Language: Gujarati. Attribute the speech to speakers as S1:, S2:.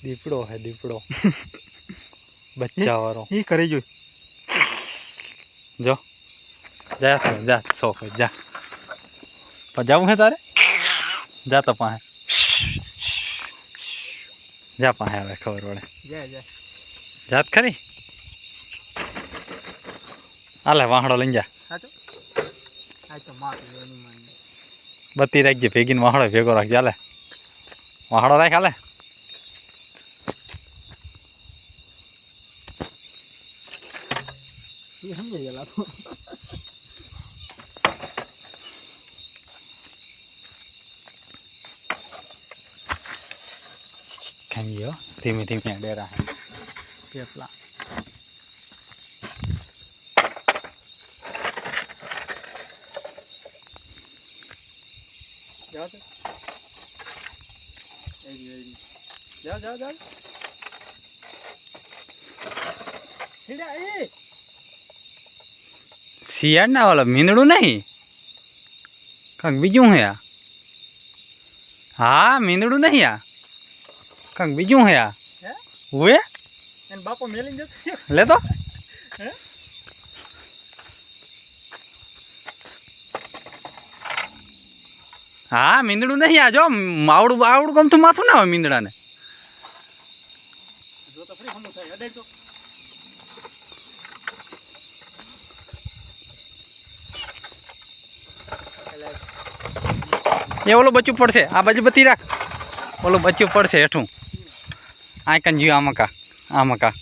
S1: દીપડો હે દીપડો બચ્ચા વાળો
S2: એ કરી જોઈ
S1: જો જા જા સોફે જા પણ જાવું હે તારે જા તો પાસે જા પાસે આવે ખબર પડે
S2: જા જા
S1: જાત ખરી હાલે વાહડો લઈને જા
S2: સાચો આ તો માર લેની માની
S1: બત્તી રાખજે ભેગીને વાહડો ભેગો રાખજે હાલે વાહડો રાખ હાલે
S2: એ સમજાઈ ગયેલા
S1: ખાઈ ગયો ધીમે ધીમે ડેરા હે પેપલા
S2: જાઓ તો એડી જાઓ જાઓ જાઓ સીડા એ
S1: શિયાળ ના ઓલો મીંદડું નહીં કાંક બીજું હે આ હા મીંદડું નહીં આ કાંક બીજું હે આ
S2: હે
S1: હુએ
S2: એન બાપો મેલીને જતો
S1: લે તો
S2: હે
S1: હા મીંદડું નહીં આ જો આવડું આવડું ગમતું માથું ના હોય મીંદડાને
S2: જો તો ફ્રી હમું થાય અડે તો
S1: એ ઓલું બચ્ચું પડશે આ બાજુ બત્તી રાખ ઓલું બચ્ચું પડશે હેઠું આ કન જીવ આમકા